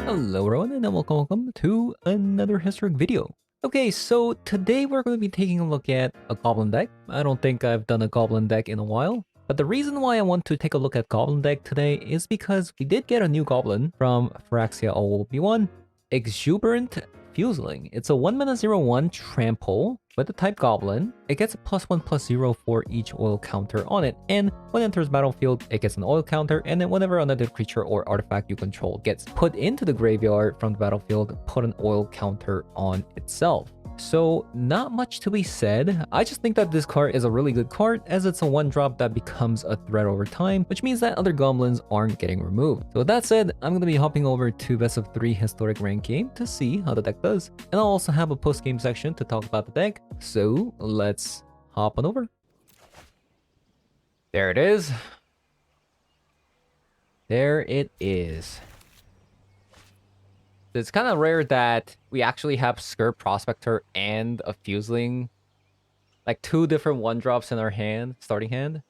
Hello everyone and welcome to another historic video. Okay, so today we're going to be taking a look at a Goblin deck. I don't think I've done a Goblin deck in a while. But the reason why I want to take a look at Goblin deck today is because we did get a new Goblin from Phyrexia OB1, Exuberant Fuseling. It's a 1-mana 0/1 trample with the type Goblin. It gets a +1/+0 for each oil counter on it, and when it enters battlefield, it gets an oil counter, and then whenever another creature or artifact you control gets put into the graveyard from the battlefield, put an oil counter on itself. So not much to be said. I just think that this card is a really good card as it's a 1-drop that becomes a threat over time, which means that other goblins aren't getting removed. So with that said, I'm going to be hopping over to best of 3 historic ranked game to see how the deck does. And I'll also have a post-game section to talk about the deck. So let's hop on over. There it is. There it is. It's kind of rare that we actually have Skirt Prospector and a Fuseling. Like 2 different 1-drops in our hand, starting hand.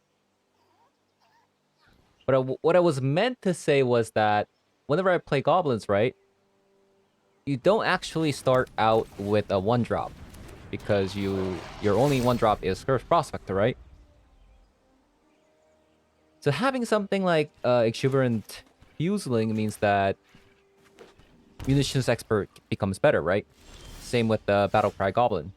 But what I was meant to say was that whenever I play Goblins, right? You don't actually start out with a 1-drop. Because your only 1-drop is Skirt Prospector, right? So having something like Exuberant Fuseling means that Munitions Expert becomes better, right? Same with the Battlecry Goblin.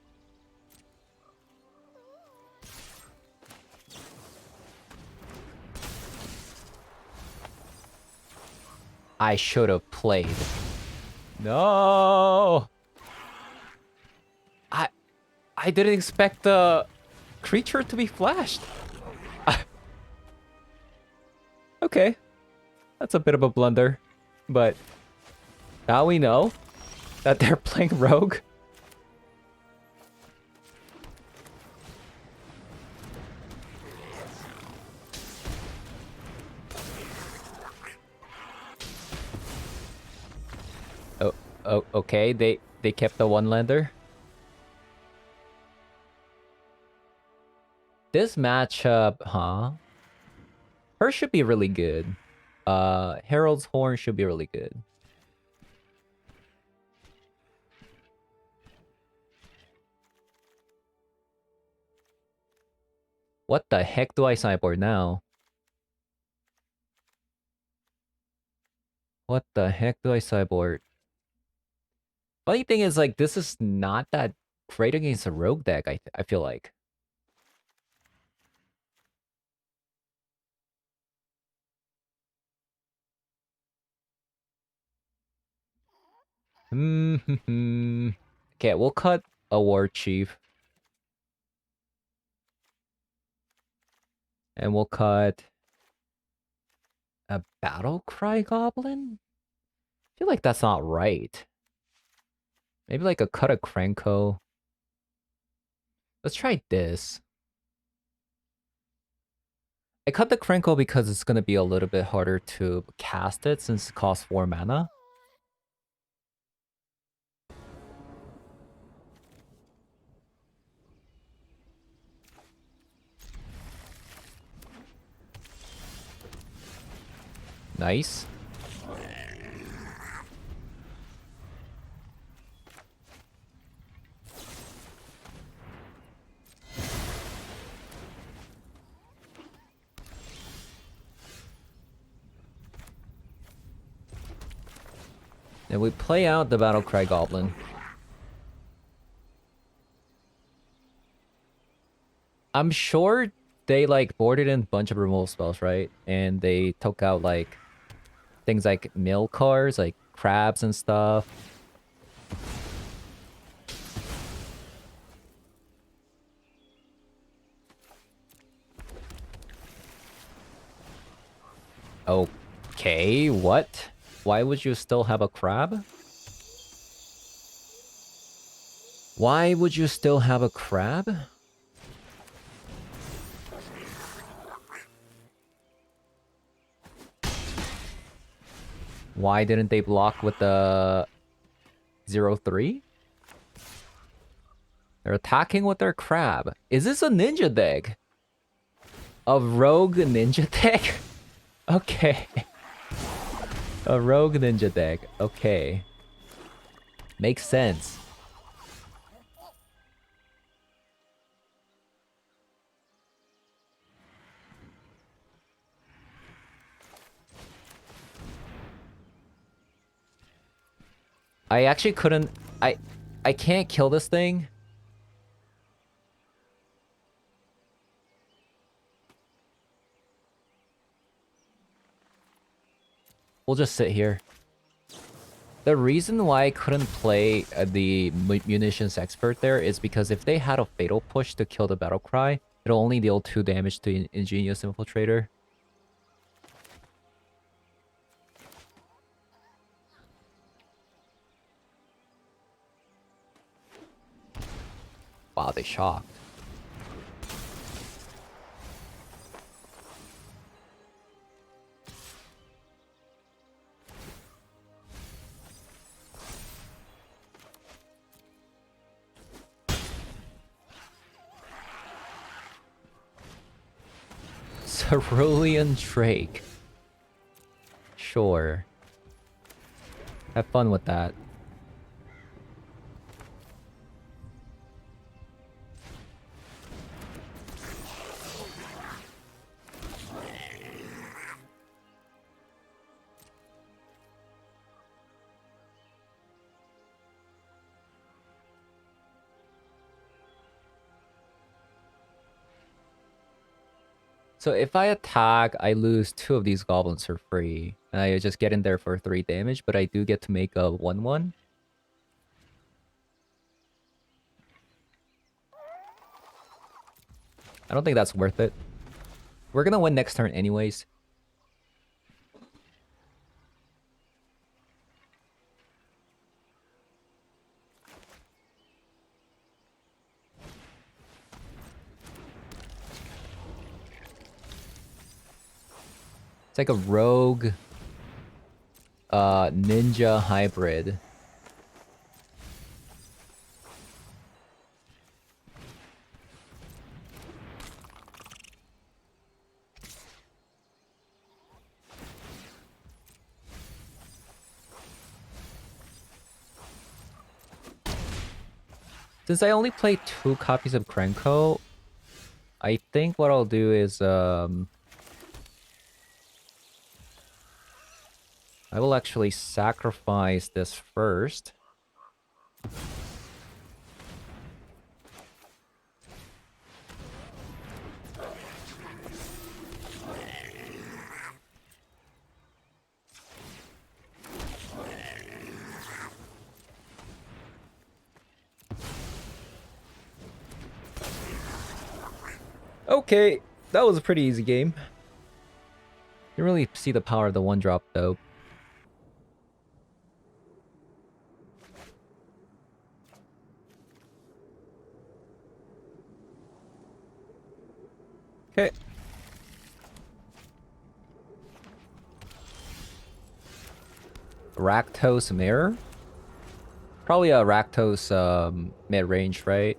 I should have played. No! I didn't expect the creature to be flashed. Okay. That's a bit of a blunder. But now we know that they're playing Rogue. Oh, okay. They kept the 1-lander. This matchup, huh? Her should be really good. Herald's Horn should be really good. What the heck do I sideboard now? What the heck do I sideboard? Funny thing is, like, this is not that great against a rogue deck, I feel like. Okay, we'll cut a War Chief. And we'll cut a Battlecry Goblin? I feel like that's not right. Maybe like a cut a Krenko. Let's try this. I cut the Krenko because it's going to be a little bit harder to cast it since it costs 4 mana. Nice. And we play out the Battlecry Goblin. I'm sure they like boarded in a bunch of removal spells, right? And they took out like things like mill cars, like crabs and stuff. Okay, what? Why would you still have a crab? Why would you still have a crab? Why didn't they block with the 0/3? They're attacking with their crab. Is this a ninja deck? A rogue ninja deck? Okay. A rogue ninja deck. Okay. Makes sense. I actually couldn't... I can't kill this thing. We'll just sit here. The reason why I couldn't play the munitions expert there is because if they had a fatal push to kill the battle cry, it'll only deal 2 damage to Ingenious Infiltrator. Wow, they shocked. Cerulean Drake. Sure. Have fun with that. So if I attack, I lose 2 of these goblins for free. And I just get in there for 3 damage, but I do get to make a 1/1. I don't think that's worth it. We're gonna win next turn anyways. It's like a rogue ninja hybrid. Since I only play 2 copies of Krenko, I think what I'll do is I will actually sacrifice this first. Okay, that was a pretty easy game. You really see the power of the 1-drop though. Okay. Rakdos Mirror? Probably a Rakdos mid-range, right?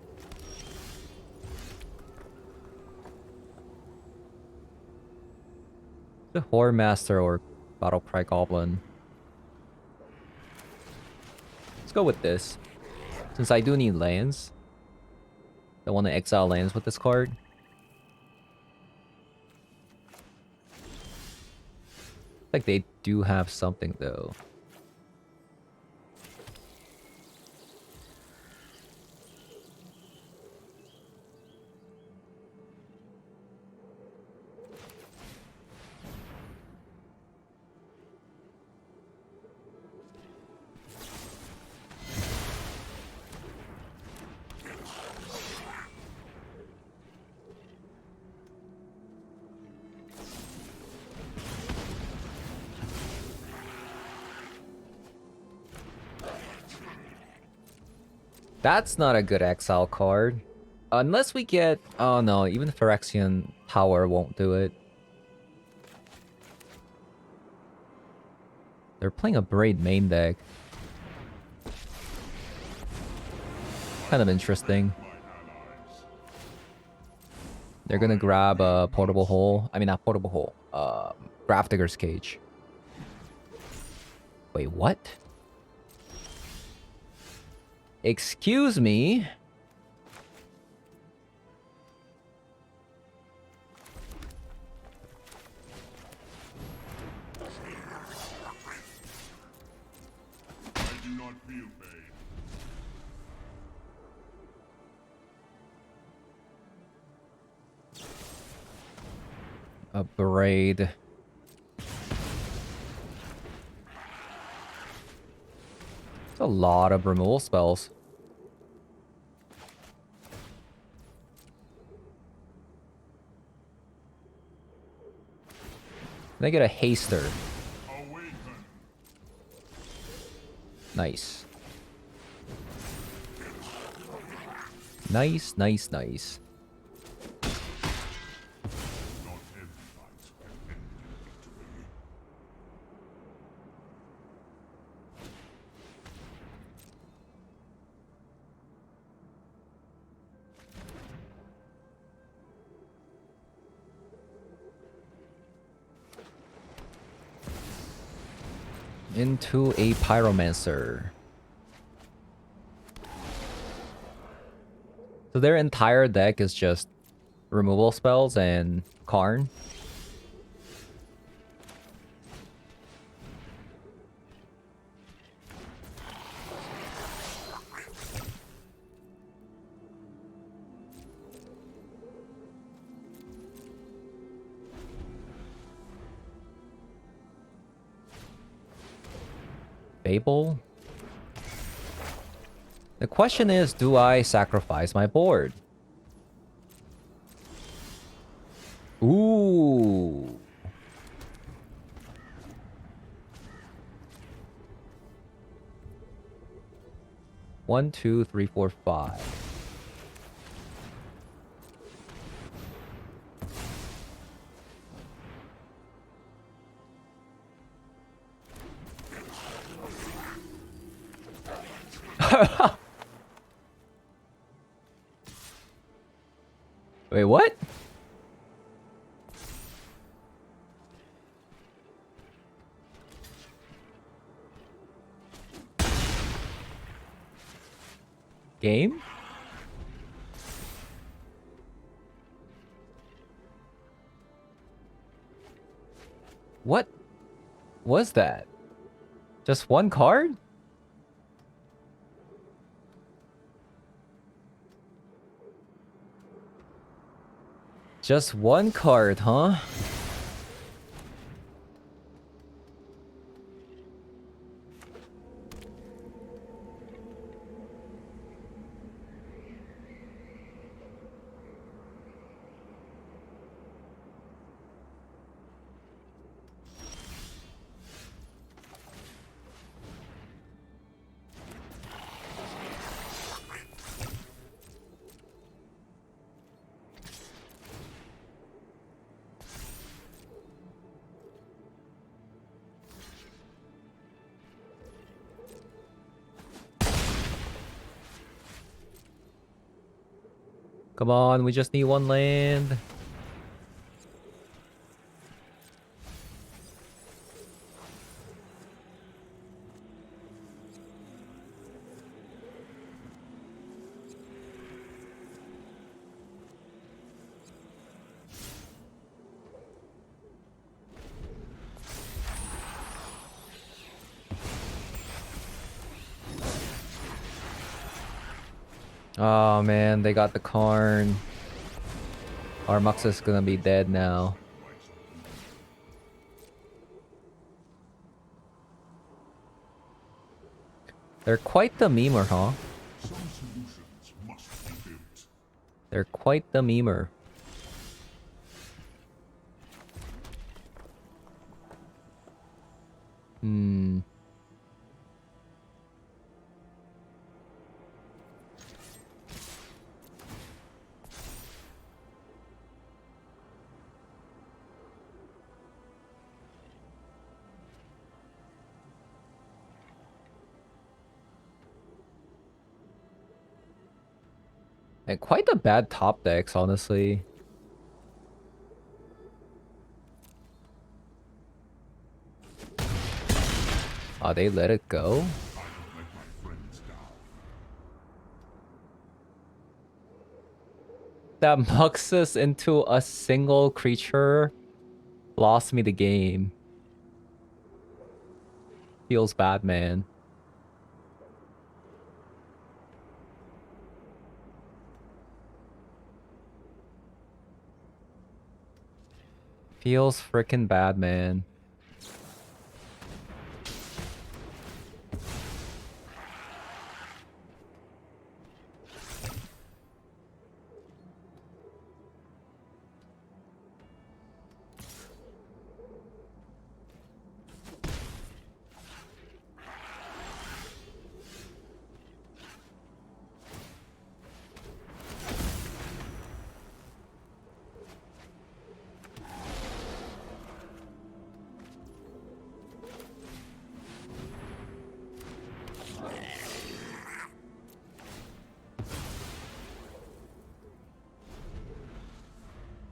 The Horror Master or Battle Cry Goblin. Let's go with this. Since I do need lands. I want to exile lands with this card. Like they do have something though. That's not a good exile card. Unless we get... Oh no, even Phyrexian Power won't do it. They're playing a Braid main deck. Kind of interesting. They're gonna grab a Portable Hole. I mean, not Portable Hole. Grafdigger's Cage. Wait, what? Excuse me? I do not feel pain. A braid. It's a lot of removal spells. Can I get a haster? Awaken. Nice. Nice, nice, nice. Not every fight can end in victory. Into a pyromancer. So their entire deck is just removal spells and Karn. Fable? The question is, do I sacrifice my board? Ooh. One, two, three, four, five. Wait, what? Game? What was that? Just one card? Just one card, huh? Come on, we just need one land. Oh man, they got the Karn. Our Mux is gonna be dead now. They're quite the memer, huh? Some solutions must be built. They're quite the memer. Hmm. And quite the bad top decks, honestly. Oh, they let it go? I don't let my friends down. That mucks us into a single creature. Lost me the game. Feels bad, man. Feels frickin' bad, man.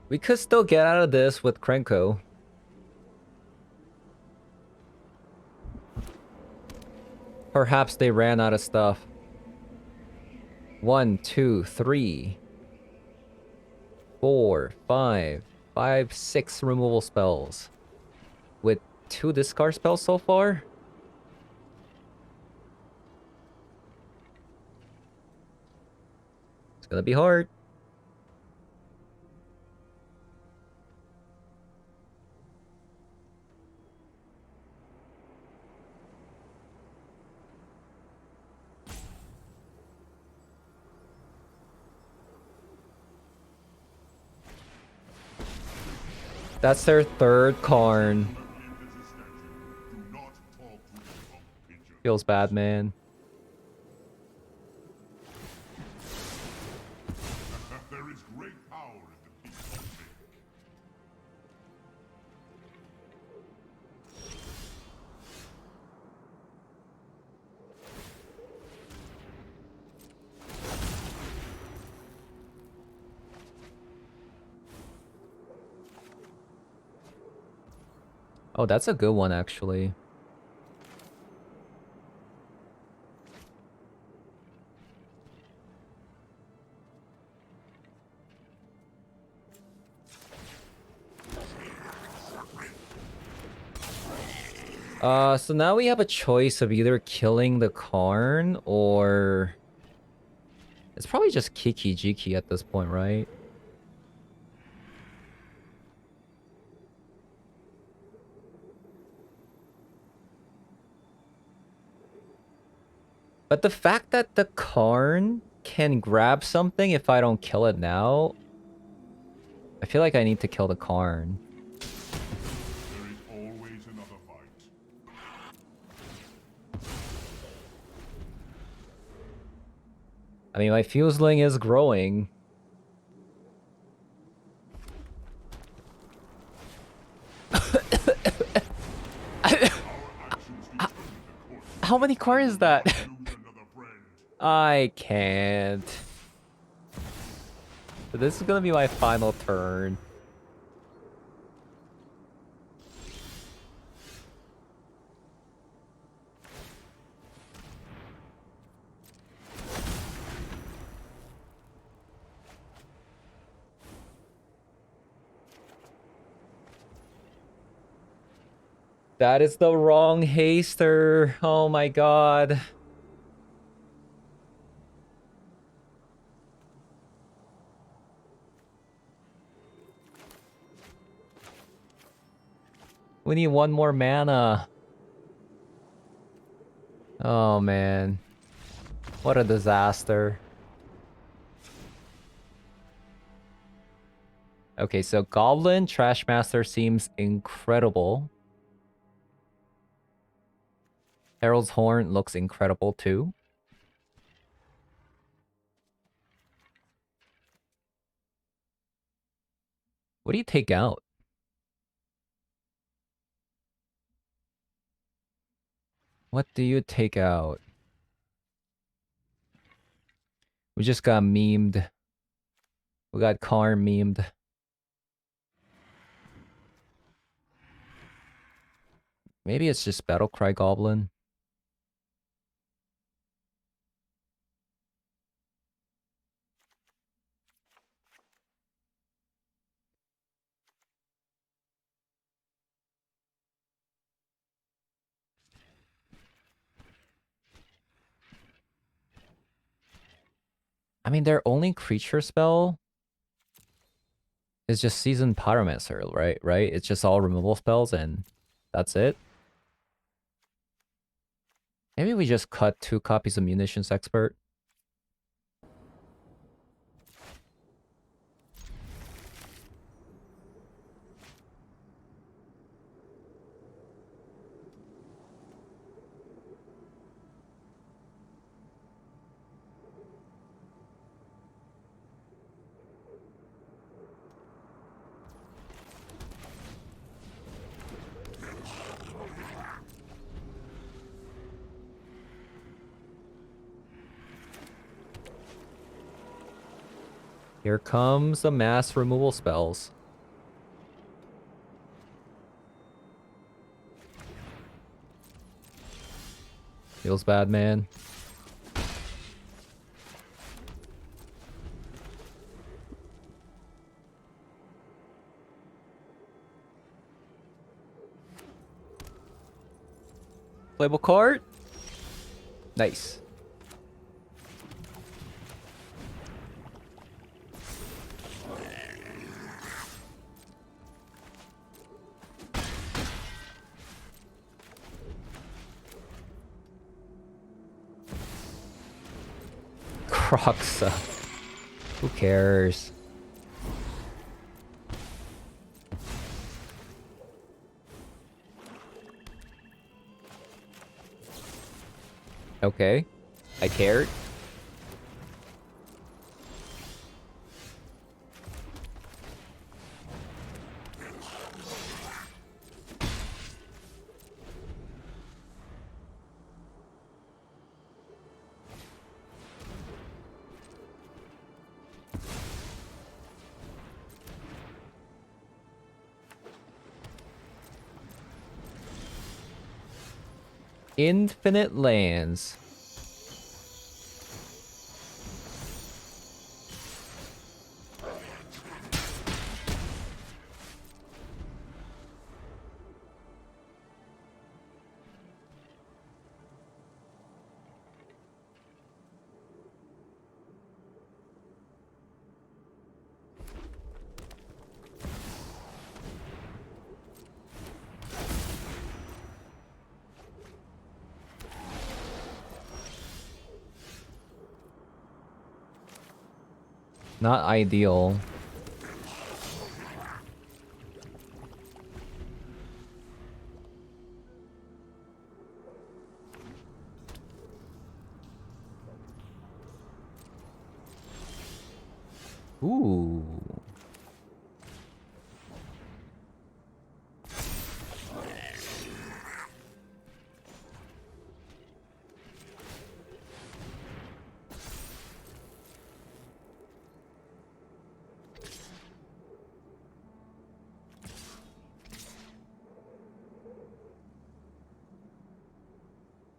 We could still get out of this with Krenko. Perhaps they ran out of stuff. 1, 2, 3, 4, 5, 5, 6 removal spells. With 2 discard spells so far? It's gonna be hard. That's their third Karn. Feels bad, man. There is great power in the peace of men. Oh, that's a good one, actually. So now we have a choice of either killing the Karn or... It's probably just Kiki Jiki at this point, right? But the fact that the Karn can grab something if I don't kill it now... I feel like I need to kill the Karn. There is always another fight. I mean, my Fuseling is growing. How many cards is that? Lose another friend. I can't. This is gonna be my final turn. That is the wrong haster. Oh my god. We need one more mana. Oh man. What a disaster. Okay, so Goblin Trashmaster seems incredible. Herald's Horn looks incredible too. What do you take out? What do you take out? We just got memed. We got Karn memed. Maybe it's just Battlecry Goblin. I mean, their only creature spell is just Seasoned Pyromancer, right? Right? It's just all removal spells and that's it. Maybe we just cut 2 copies of Munitions Expert. Here comes the mass removal spells. Feels bad, man. Playable card. Nice. Croxa. Who cares? Okay. I cared. Infinite lands. Not ideal. Ooh.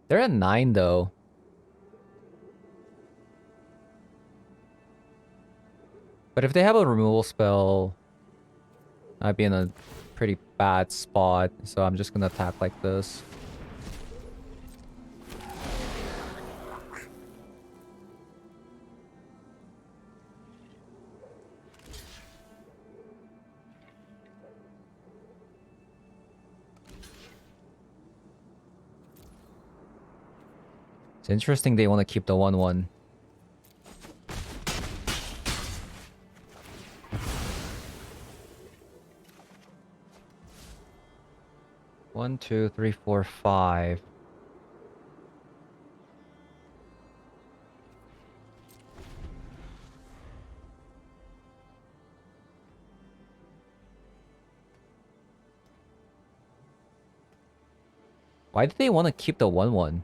They're at 9 though. But if they have a removal spell, I'd be in a pretty bad spot. So I'm just gonna attack like this. It's interesting they want to keep the 1/1. One, two, three, four, five. Why do they want to keep the 1/1?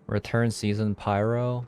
Return Season Pyro.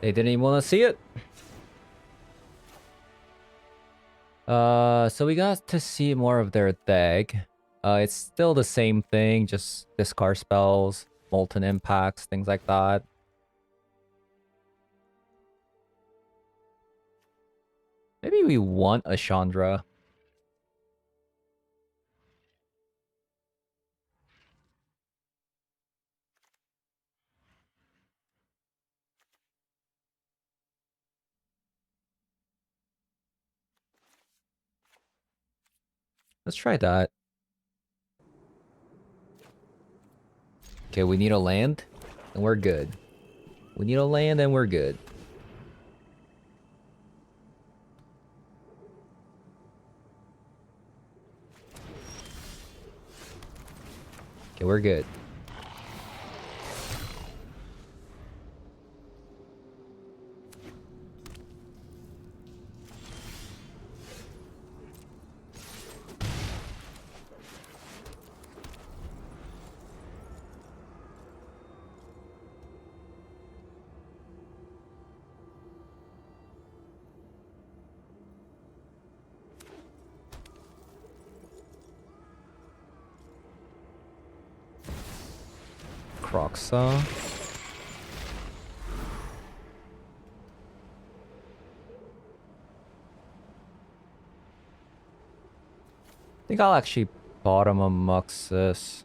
They didn't even want to see it. So we got to see more of their deck. It's still the same thing, just discard spells, molten impacts, things like that. Maybe we want a Chandra. Let's try that. Okay, we need a land, and we're good. We need a land, and we're good. Okay, we're good. Phyrexia. I think I'll actually bottom a Muxus.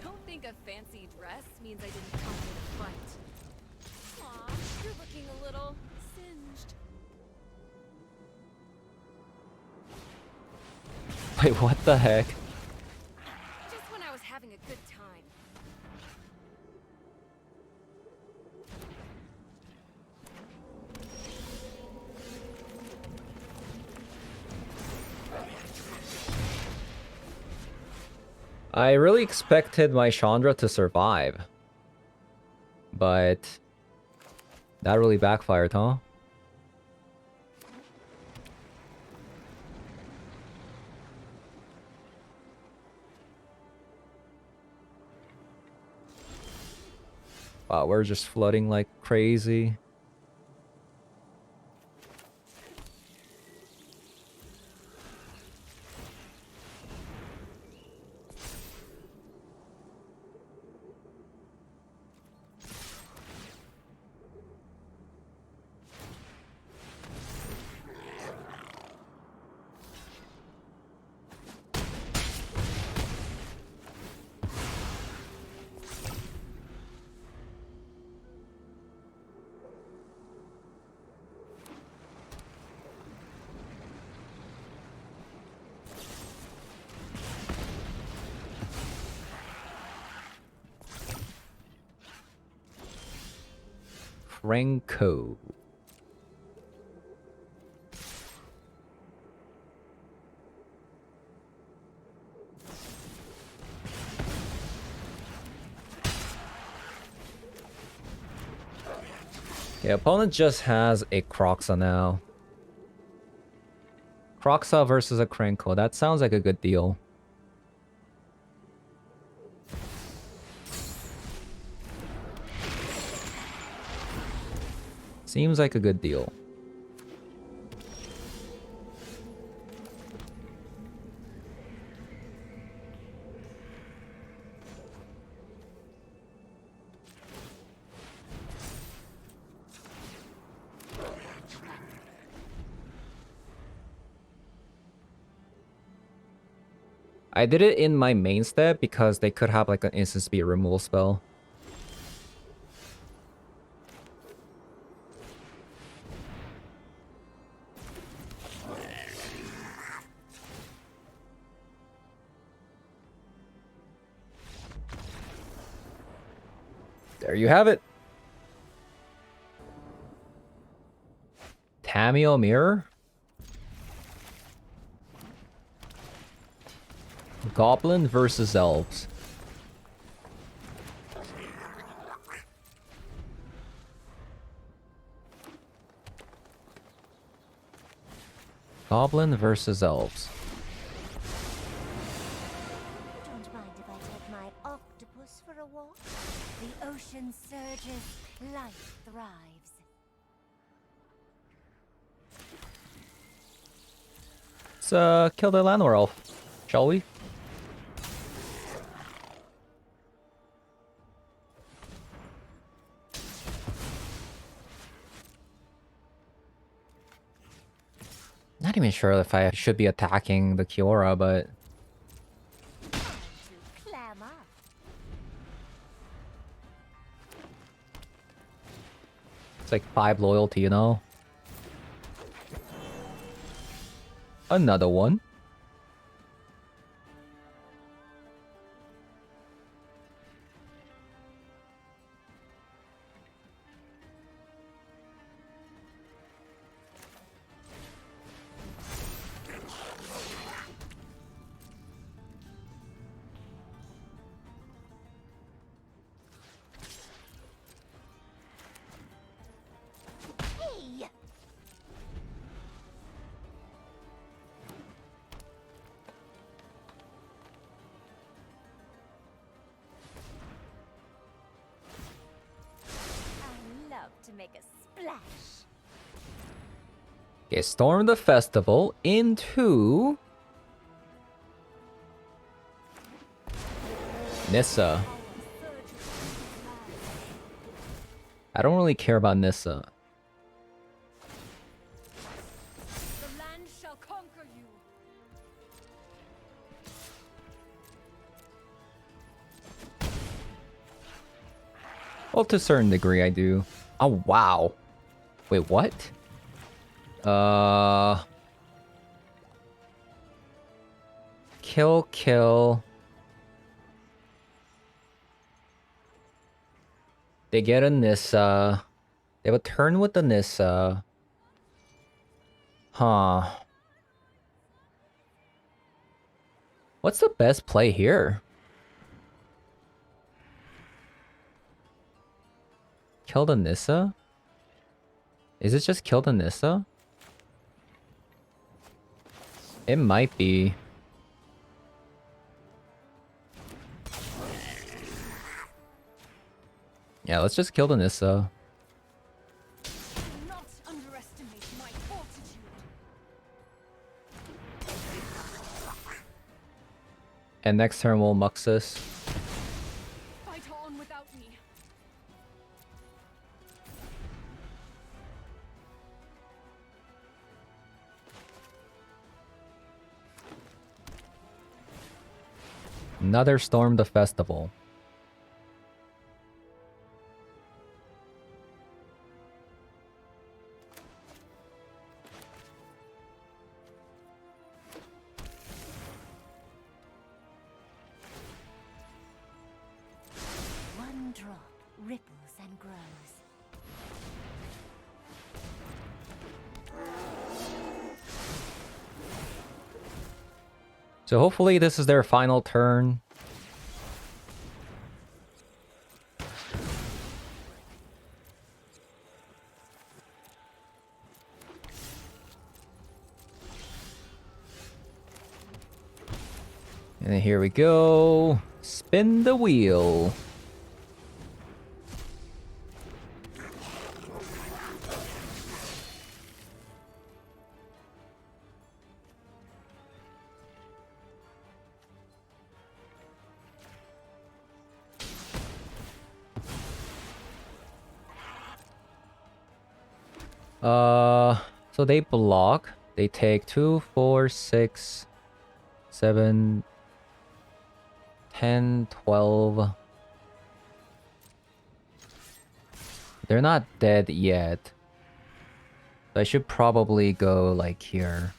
Don't think a fancy dress means I didn't come here to fight. Aw, you're looking a little singed. Wait, what the heck? Just when I was having a good time. I really expected my Chandra to survive. But that really backfired, huh? Wow, we're just flooding like crazy. Franco. Okay, opponent just has a Phyrexia now. Phyrexia versus a Krenko. That sounds like a good deal. Seems like a good deal. I did it in my main step because they could have like an instant speed removal spell. There you have it. Tameo Mirror? Goblin versus Elves. Goblin versus elves. Don't mind if I take my octopus for a walk? The ocean surges, life thrives. Let's kill the Llanowar elf, shall we? Not even sure if I should be attacking the Kiora, but Time to clam up. it's like 5 loyalty, you know? Another one. Hey! I love to make a splash. Okay, storm the festival into Nissa. I don't really care about Nissa. The land shall conquer you. Well, to a certain degree, I do. Oh, wow. Wait, what? Kill. They get a Nissa. They have a turn with the Nissa. Huh. What's the best play here? Kill the Nissa? Is it just kill the Nissa? It might be. Yeah, let's just kill the Nissa. Do not underestimate my fortitude. And next turn we'll Muxus. Fight on without me. Another storm the festival. One drop ripples and grows. So hopefully this is their final turn. And here we go. Spin the wheel. So they block. They take 2, 4, 6, 7, 10, 12. They're not dead yet. So I should probably go like here.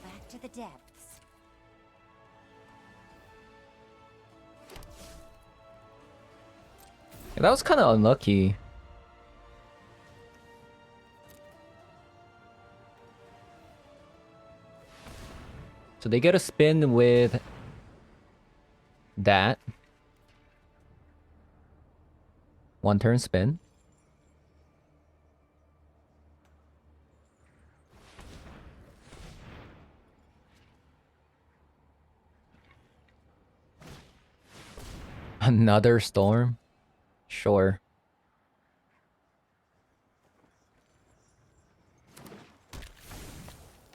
Back to the depths. Yeah, that was kind of unlucky. So they get a spin with that. 1 turn spin. Another storm? Sure.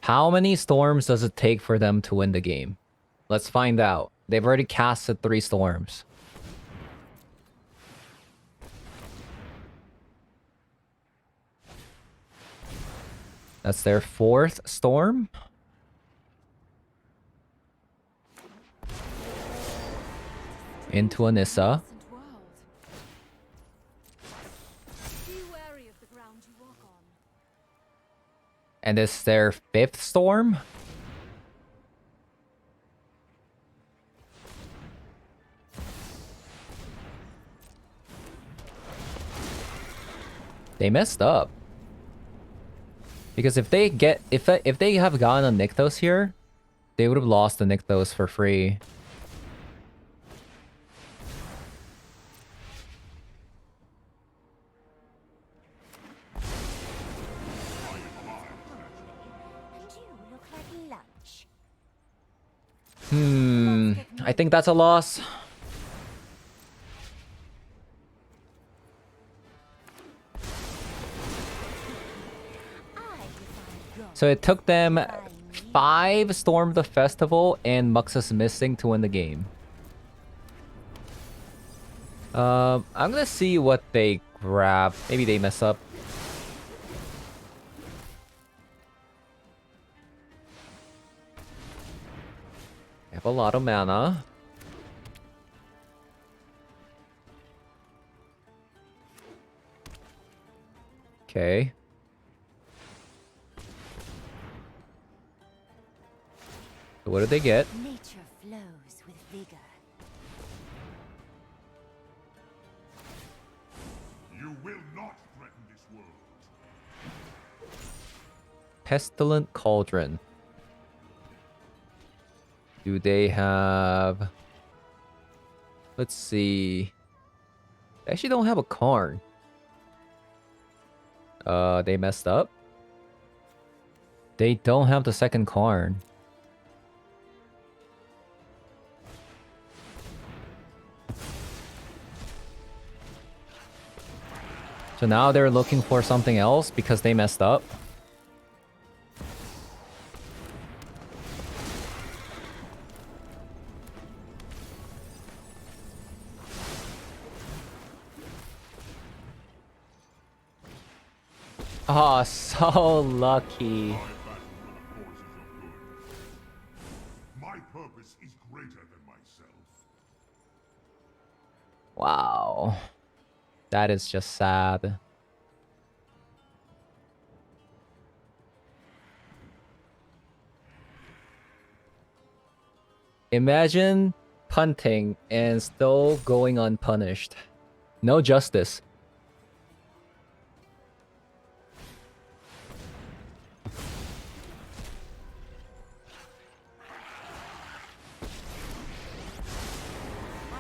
How many storms does it take for them to win the game? Let's find out. They've already casted 3 storms. That's their 4th storm. Into Anissa. Be wary of the ground you walk on. And this is their 5th storm. They messed up. Because if they get if they have gotten a Nykthos here, they would have lost the Nykthos for free. And you look like lunch. I think that's a loss. So it took them 5 Storm the Festival and Muxus missing to win the game. I'm gonna see what they grab. Maybe they mess up. They have a lot of mana. Okay. So what did they get? Nature flows with vigor. You will not threaten this world. Pestilent Cauldron. Do they have... Let's see. They actually don't have a Karn. They messed up. They don't have the second Karn. So now they're looking for something else because they messed up. Oh, so lucky. I battle for the causes of good. My purpose is greater than myself. Wow. That is just sad. Imagine punting and still going unpunished. No justice.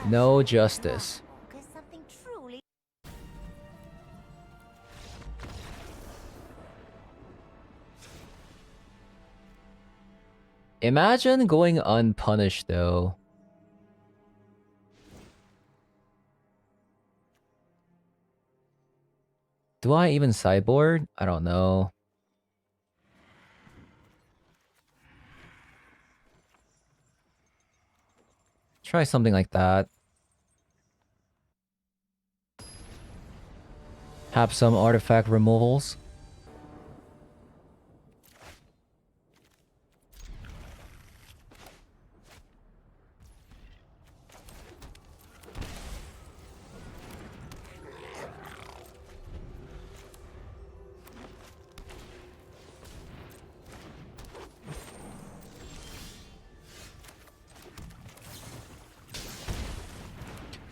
No justice. Because something truly Imagine going unpunished though. Do I even sideboard? I don't know. Try something like that. Have some artifact removals.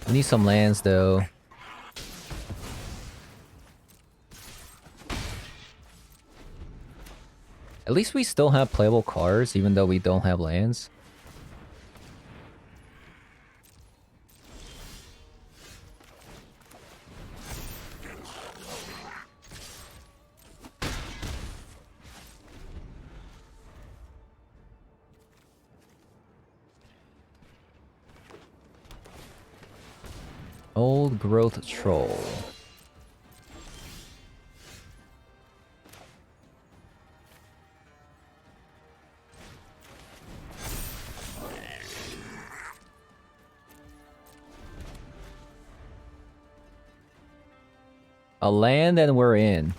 I need some lands though. At least we still have playable cards, even though we don't have lands. Old growth troll. A land and we're in.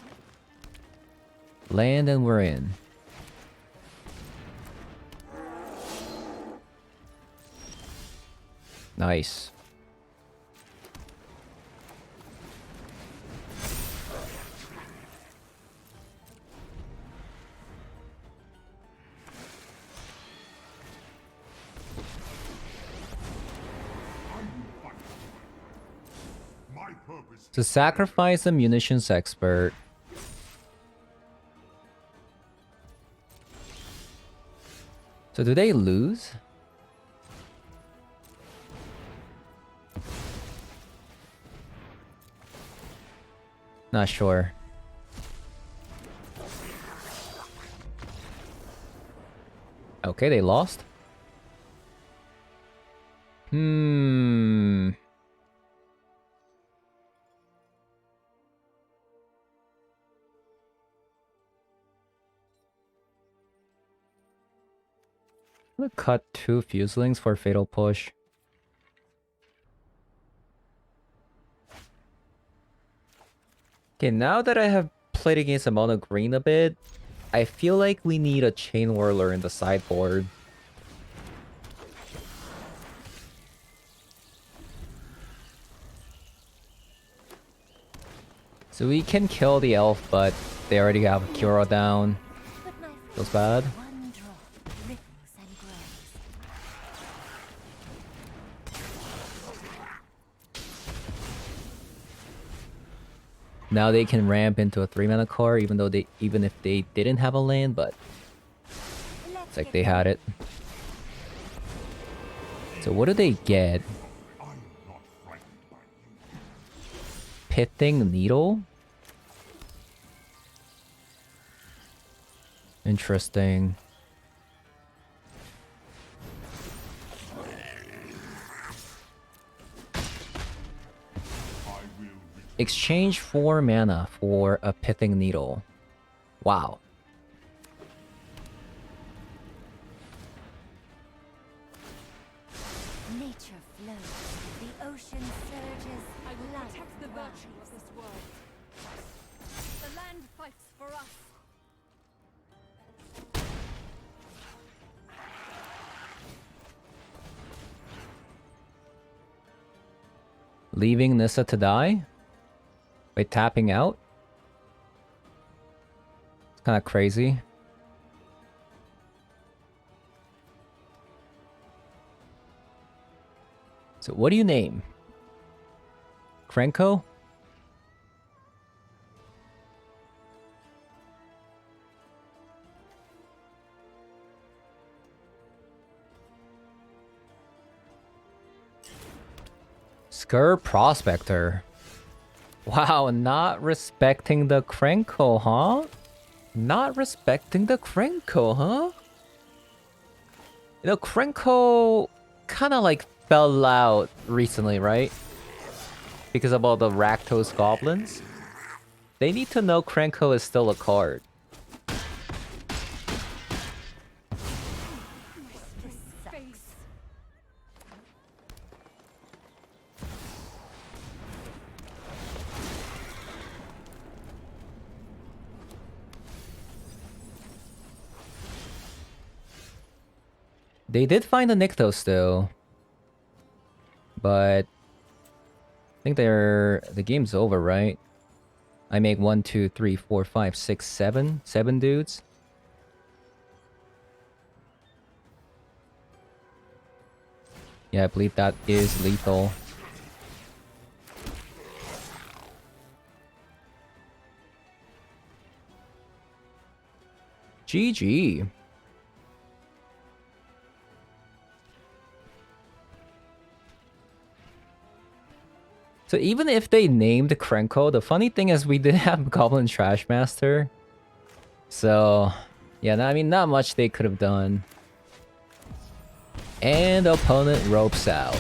Land and we're in. Nice. My purpose To sacrifice the munitions expert. So do they lose? Not sure. Okay, they lost. Hmm. I'm gonna cut 2 fuselings for fatal push. Okay, now that I have played against a mono green a bit, I feel like we need a chain whirler in the sideboard. So we can kill the elf, but they already have a Kira down. But my Feels bad. one drop ripples and grows. Now they can ramp into a 3-mana car, even if they didn't have a land, but it's like they had it. So what do they get? I am not frightened by you. Pithing Needle? Interesting. Exchange 4 mana for a Pithing Needle. Wow. Nature flows, the ocean surges. I will life protect the thrives. virtue of this world. The land fights for us. Leaving Nissa to die? By tapping out? It's kind of crazy. So what do you name? Krenko? Skur Prospector. Wow, not respecting the Krenko, huh? Not respecting the Krenko, huh? You know, Krenko kind of like fell out recently, right? Because of all the Rakdos goblins. They need to know Krenko is still a card. Face. They did find a Nykthos though. But I think the game's over, right? I make 1, 2, 3, 4, 5, 6, 7. 7 dudes. Yeah, I believe that is lethal. GG. So even if they named Krenko, the funny thing is we did have Goblin Trash Master. So, yeah, I mean, not much they could have done. And opponent ropes out.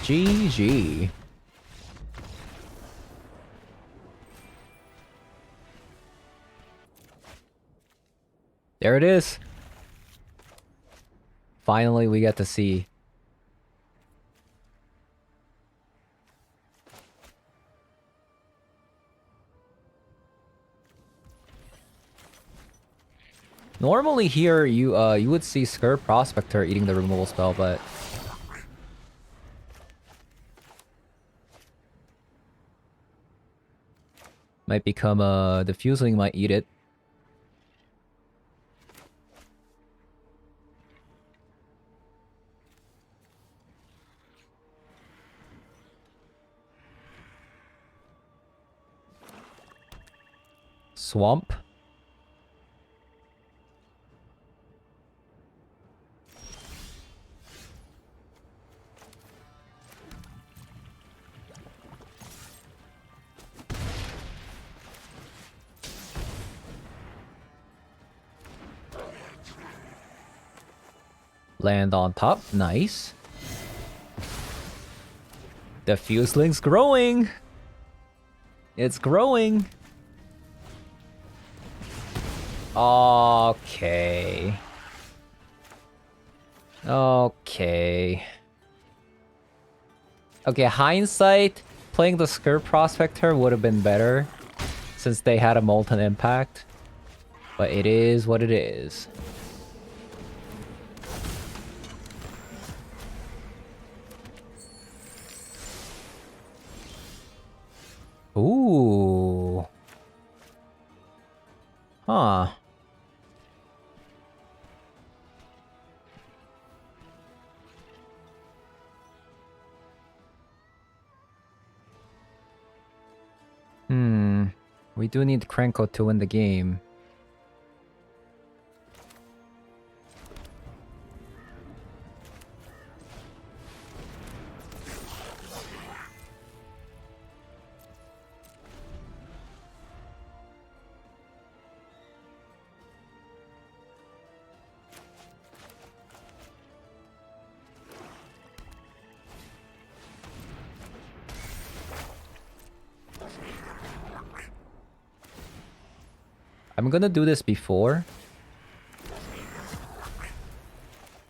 GG. There it is. Finally, we get to see. Normally here, you would see Skirt Prospector eating the removal spell, but... might become, the Fuseling might eat it. Swamp. Land on top. Nice. The Fuseling's growing. It's growing. Okay. Okay. Okay, hindsight, playing the Skirt Prospector would have been better since they had a Molten Impact. But it is what it is. Ooh. Huh. We do need Krenko to win the game. I'm gonna do this before.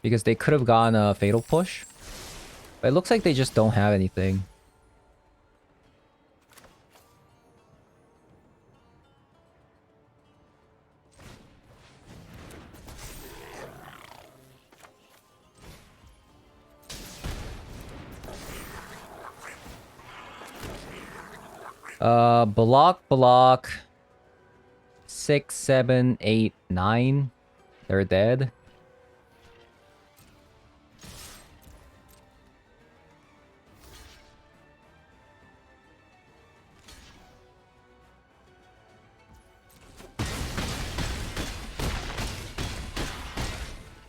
Because they could have gone a Fatal Push. But it looks like they just don't have anything. Block. 6, 7, 8, 9. They're dead.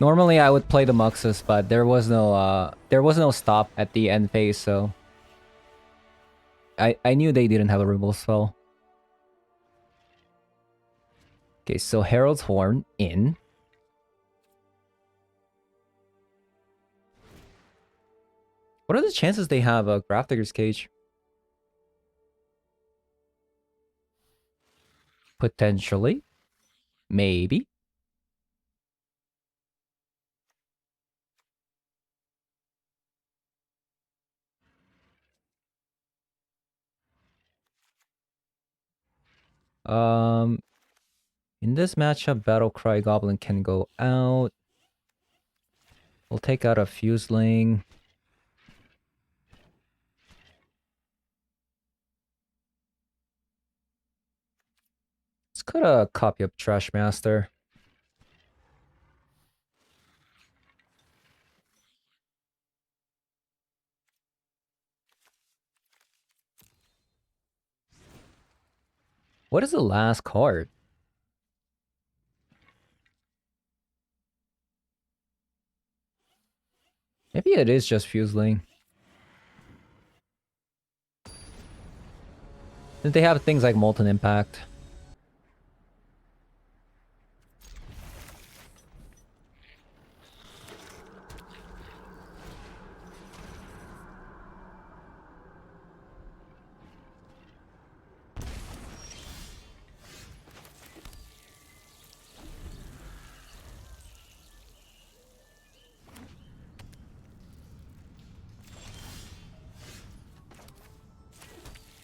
Normally I would play the Muxus, but there was no stop at the end phase, so I knew they didn't have a removal spell. Okay, so Herald's Horn in. What are the chances they have a Grafdigger's Cage? Potentially. Maybe. In this matchup, Battlecry Goblin can go out. We'll take out a Fuseling. Let's cut a copy of Trash Master. What is the last card? Maybe it is just Fuseling. They have things like Molten Impact.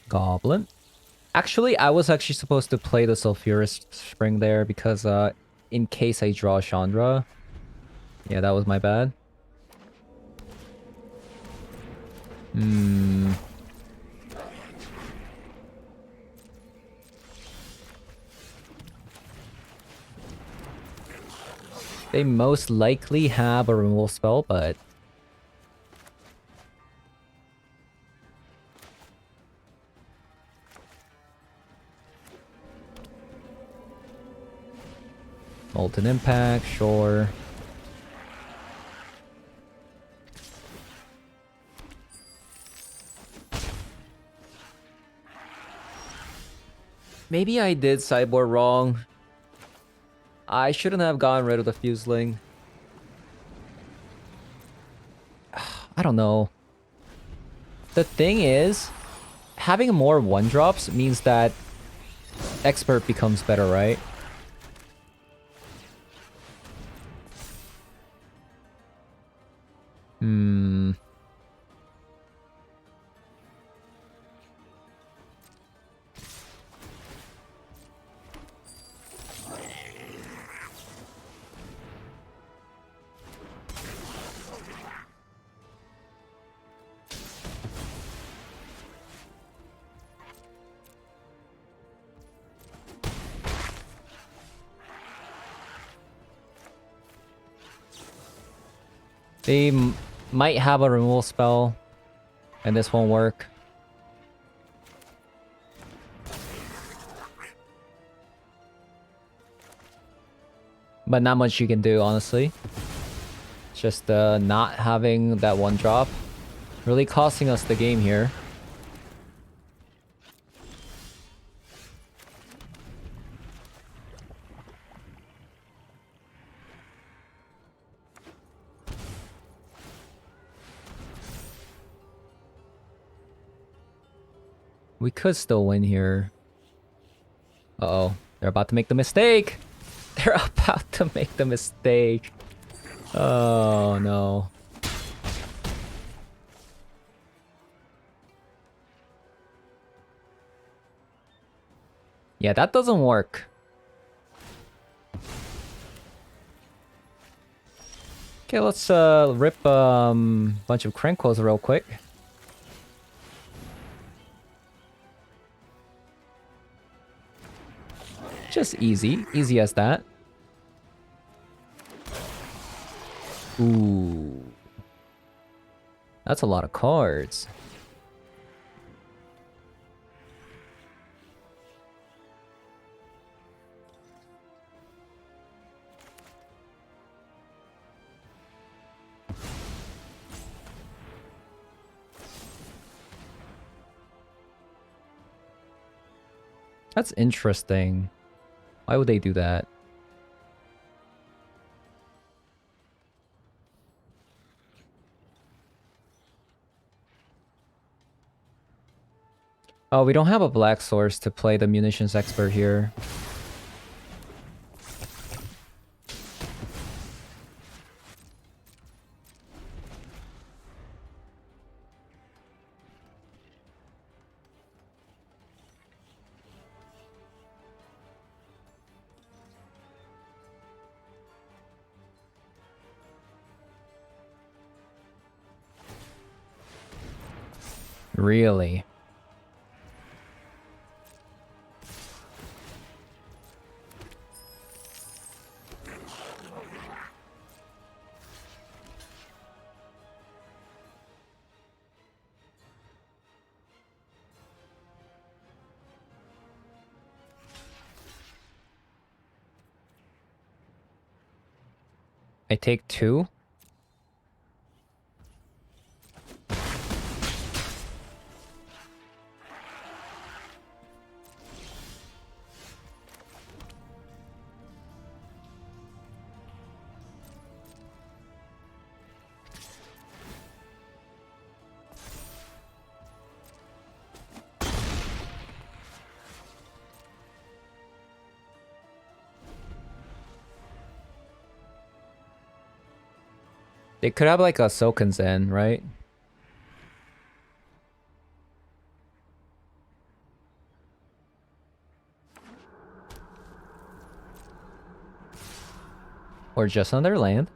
Goblin. Actually, I was actually supposed to play the Sulfurous Spring there because in case I draw Chandra. Yeah, that was my bad. Hmm. They most likely have a removal spell, but... Molten Impact, sure. Maybe I did sideboard wrong. I shouldn't have gotten rid of the Fuseling. I don't know. The thing is, having more 1-drops means that Expert becomes better, right? Hmm. They might have a removal spell, and this won't work. But not much you can do, honestly. Just not having that 1-drop. Really costing us the game here. We could still win here. Uh-oh. They're about to make the mistake! They're about to make the mistake. Oh, no. Yeah, that doesn't work. Okay, let's rip bunch of Krenkos real quick. Just easy. Easy as that. Ooh. That's a lot of cards. That's interesting. Why would they do that? Oh, we don't have a black source to play the munitions expert here. Really? I take 2? They could have like a Soken Zen, right? Or just on their land.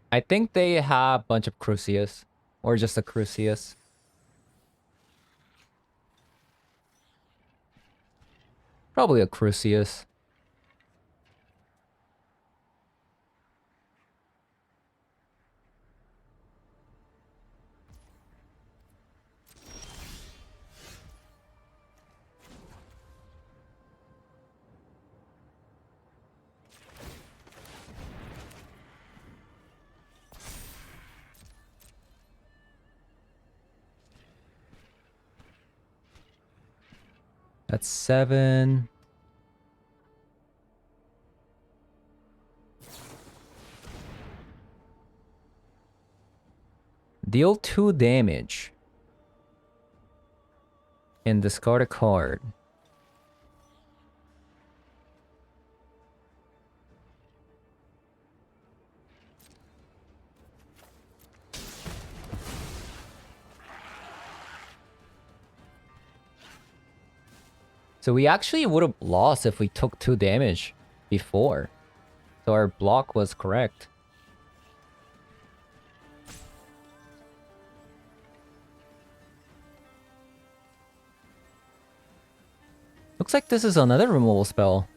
I think they have a bunch of Crucius. Or just a Crucius. Probably a Crucius. That's 7. Deal 2 damage. And discard a card. So we actually would have lost if we took 2 damage before. So our block was correct. Looks like this is another removal spell.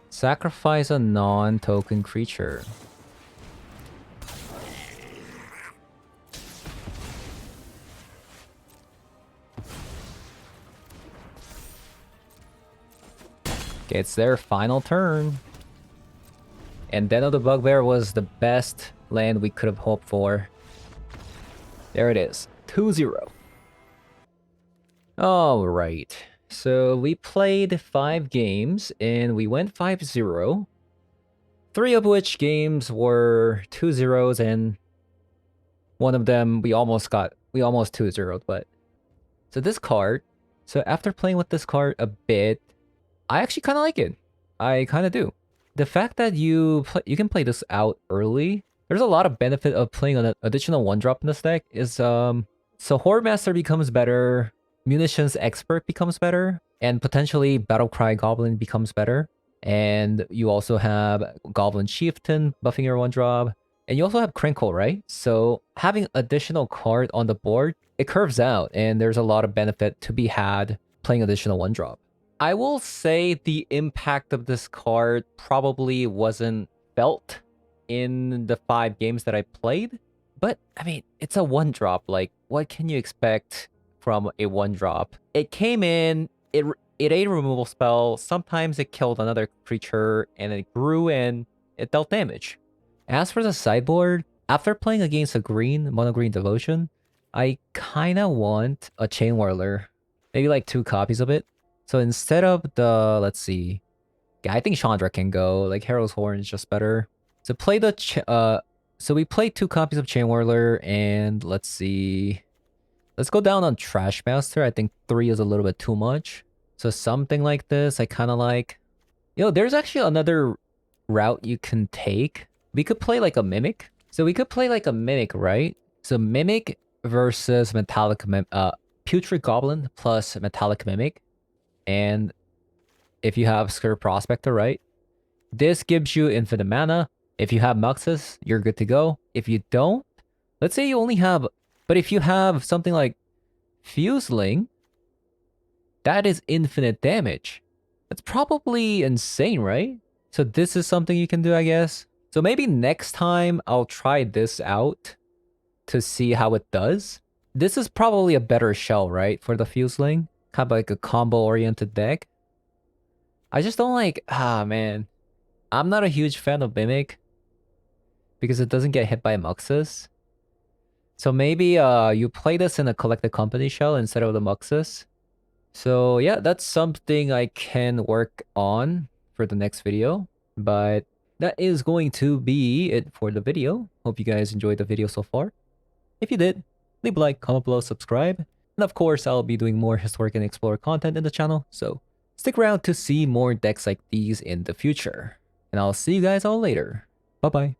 Sacrifice a non-token creature. Okay, it's their final turn. And Den of the Bugbear was the best land we could have hoped for. There it is. 2-0. Alright. So we played 5 games and we went 5-0. 3 of which games were 2-0s and one of them we almost 2-0'd, but so this card, so after playing with this card a bit, I actually kind of like it. I kind of do. The fact that you can play this out early, there's a lot of benefit of playing an additional 1-drop in this deck is so Horde becomes better, Munitions Expert becomes better, and potentially Battlecry Goblin becomes better. And you also have Goblin Chieftain buffing your 1-drop. And you also have Crinkle, right? So having additional card on the board, it curves out, and there's a lot of benefit to be had playing additional 1-drop. I will say the impact of this card probably wasn't felt in the 5 games that I played. But, I mean, it's a 1-drop. Like, what can you expect from a 1-drop? It came in, it ate a removal spell, sometimes it killed another creature, and it grew and it dealt damage. As for the sideboard, after playing against a mono green devotion, I kinda want a Chain Whirler. Maybe like 2 copies of it. So instead of the, let's see. Yeah, I think Chandra can go. Like Herald's Horn is just better. So play the so we played 2 copies of Chain Whirler, and let's see. Let's go down on Trash Master. I think 3 is a little bit too much. So something like this, I kind of like. There's actually another route you can take. We could play like a Mimic. So we could play like a Mimic, right? So Mimic versus Putrid Goblin plus Metallic Mimic. And if you have Skirt Prospector, right? This gives you infinite mana. If you have Muxus, you're good to go. If you don't, let's say you only have... But if you have something like Fuseling, that is infinite damage. That's probably insane, right? So this is something you can do, I guess. So maybe next time I'll try this out to see how it does. This is probably a better shell, right? For the Fuseling. Kind of like a combo-oriented deck. I just don't like... man. I'm not a huge fan of Mimic because it doesn't get hit by Muxus. So maybe you play this in a collected company shell instead of the Muxus. So yeah, that's something I can work on for the next video. But that is going to be it for the video. Hope you guys enjoyed the video so far. If you did, leave a like, comment below, subscribe. And of course, I'll be doing more Historic and Explorer content in the channel. So stick around to see more decks like these in the future. And I'll see you guys all later. Bye bye.